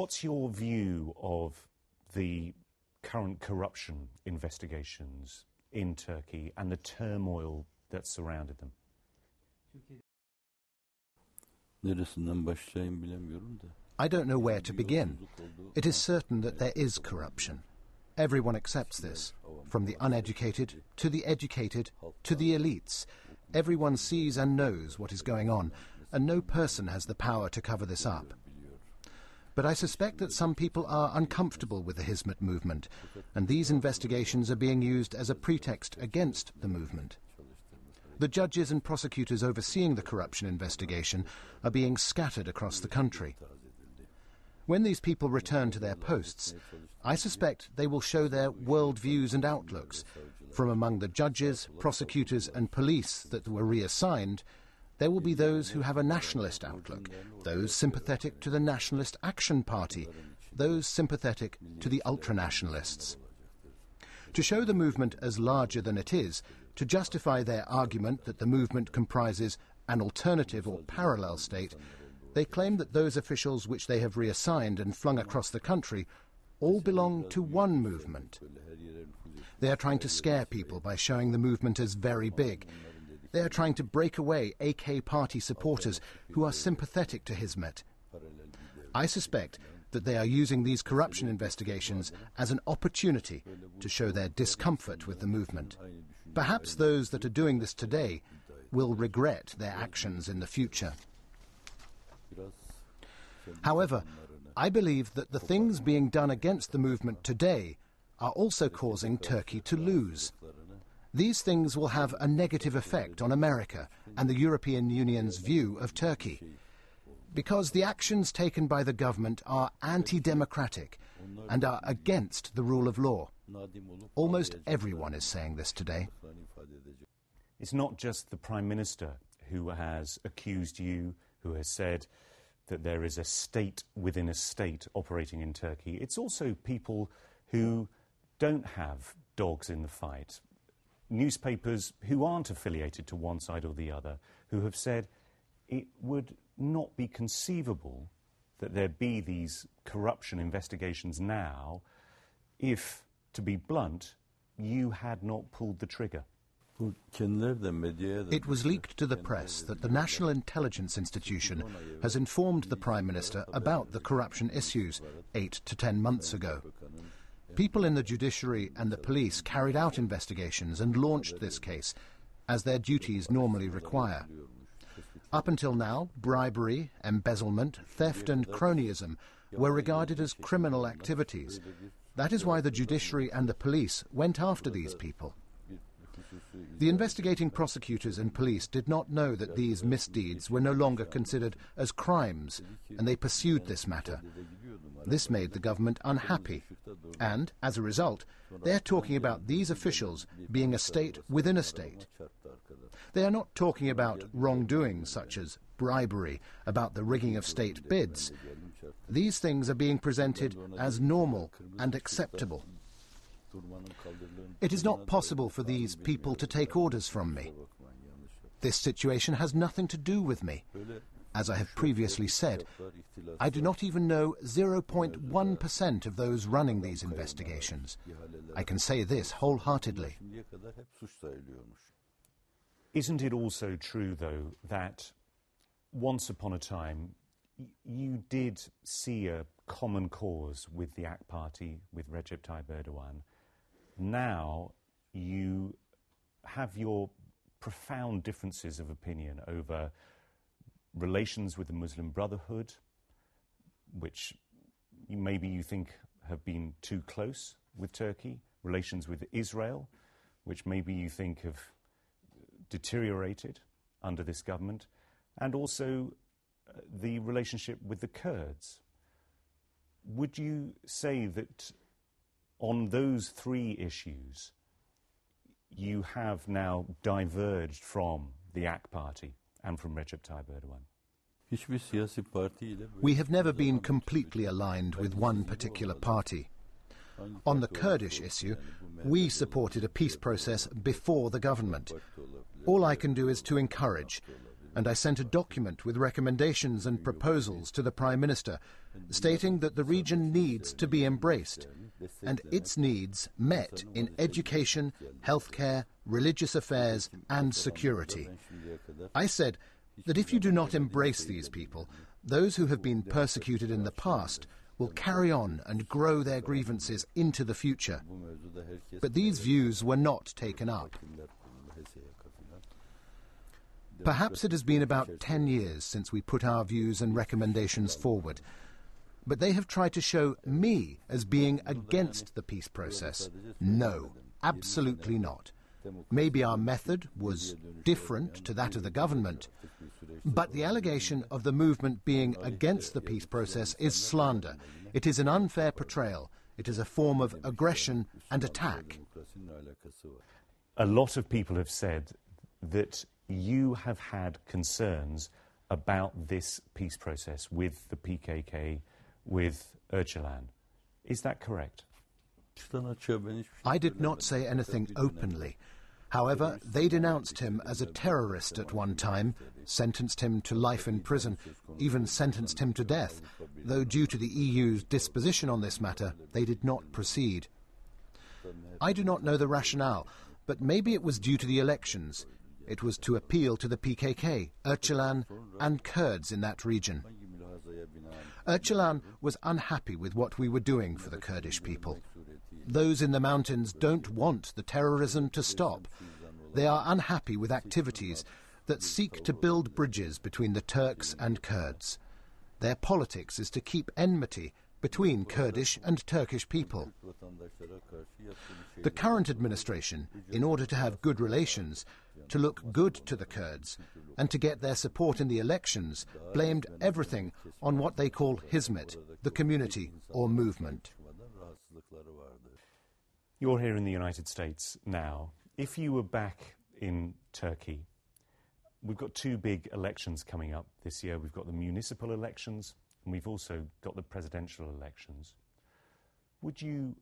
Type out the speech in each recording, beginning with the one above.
What's your view of the current corruption investigations in Turkey and the turmoil that surrounded them? I don't know where to begin. It is certain that there is corruption. Everyone accepts this, from the uneducated to the educated to the elites. Everyone sees and knows what is going on, and no person has the power to cover this up. But I suspect that some people are uncomfortable with the Hizmet movement, and these investigations are being used as a pretext against the movement. The judges and prosecutors overseeing the corruption investigation are being scattered across the country. When these people return to their posts, I suspect they will show their worldviews and outlooks. From among the judges, prosecutors and police that were reassigned, there will be those who have a nationalist outlook, those sympathetic to the Nationalist Action Party, those sympathetic to the ultranationalists. To show the movement as larger than it is, to justify their argument that the movement comprises an alternative or parallel state, they claim that those officials which they have reassigned and flung across the country all belong to one movement. They are trying to scare people by showing the movement as very big. They are trying to break away AK party supporters who are sympathetic to Hizmet. I suspect that they are using these corruption investigations as an opportunity to show their discomfort with the movement. Perhaps those that are doing this today will regret their actions in the future. However, I believe that the things being done against the movement today are also causing Turkey to lose. These things will have a negative effect on America and the European Union's view of Turkey, because the actions taken by the government are anti-democratic and are against the rule of law. Almost everyone is saying this today. It's not just the Prime Minister who has accused you, who has said that there is a state within a state operating in Turkey. It's also people who don't have dogs in the fight. Newspapers who aren't affiliated to one side or the other, who have said it would not be conceivable that there be these corruption investigations now if, to be blunt, you had not pulled the trigger. It was leaked to the press that the National Intelligence Institution has informed the Prime Minister about the corruption issues 8 to 10 months ago. People in the judiciary and the police carried out investigations and launched this case, as their duties normally require. Up until now, bribery, embezzlement, theft and cronyism were regarded as criminal activities. That is why the judiciary and the police went after these people. The investigating prosecutors and police did not know that these misdeeds were no longer considered as crimes, and they pursued this matter. This made the government unhappy, and, as a result, they are talking about these officials being a state within a state. They are not talking about wrongdoing such as bribery, about the rigging of state bids. These things are being presented as normal and acceptable. It is not possible for these people to take orders from me. This situation has nothing to do with me. As I have previously said, I do not even know 0.1% of those running these investigations. I can say this wholeheartedly. Isn't it also true, though, that once upon a time you did see a common cause with the AK Party, with Recep Tayyip Erdogan? Now you have your profound differences of opinion over relations with the Muslim Brotherhood, which maybe you think have been too close with Turkey, relations with Israel, which maybe you think have deteriorated under this government, and also the relationship with the Kurds. Would you say that on those three issues you have now diverged from the AK Party and from Recep Tayyip Erdogan? We have never been completely aligned with one particular party. On the Kurdish issue, we supported a peace process before the government. All I can do is to encourage. and I sent a document with recommendations and proposals to the Prime Minister, stating that the region needs to be embraced, and its needs met in education, healthcare, religious affairs and security. I said that if you do not embrace these people, those who have been persecuted in the past will carry on and grow their grievances into the future. But these views were not taken up. Perhaps it has been about 10 years since we put our views and recommendations forward, but they have tried to show me as being against the peace process. No, absolutely not. Maybe our method was different to that of the government, but the allegation of the movement being against the peace process is slander. It is an unfair portrayal. It is a form of aggression and attack. A lot of people have said that you have had concerns about this peace process with the PKK, with Öcalan. Is that correct? I did not say anything openly. However, they denounced him as a terrorist at one time, sentenced him to life in prison, even sentenced him to death, though due to the EU's disposition on this matter, they did not proceed. I do not know the rationale, but maybe it was due to the elections. It was to appeal to the PKK, Öcalan and Kurds in that region. Öcalan was unhappy with what we were doing for the Kurdish people. Those in the mountains don't want the terrorism to stop. They are unhappy with activities that seek to build bridges between the Turks and Kurds. Their politics is to keep enmity between Kurdish and Turkish people. The current administration, in order to have good relations, to look good to the Kurds, and to get their support in the elections, blamed everything on what they call Hizmet, the community or movement. You're here in the United States now. If you were back in Turkey, we've got two big elections coming up this year. We've got the municipal elections and we've also got the presidential elections. Would you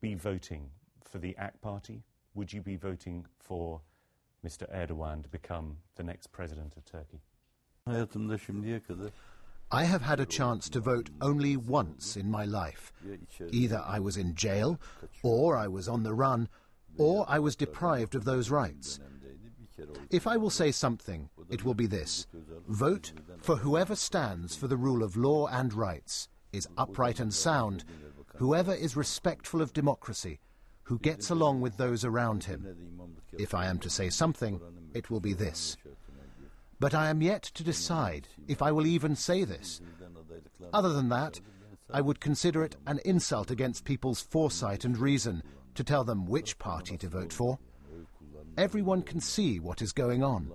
be voting for the AK Party? Would you be voting for Mr. Erdogan to become the next president of Turkey? I have had a chance to vote only once in my life. Either I was in jail, or I was on the run, or I was deprived of those rights. If I will say something, it will be this: vote for whoever stands for the rule of law and rights, is upright and sound, whoever is respectful of democracy, who gets along with those around him. If I am to say something, it will be this. But I am yet to decide if I will even say this. Other than that, I would consider it an insult against people's foresight and reason to tell them which party to vote for. Everyone can see what is going on.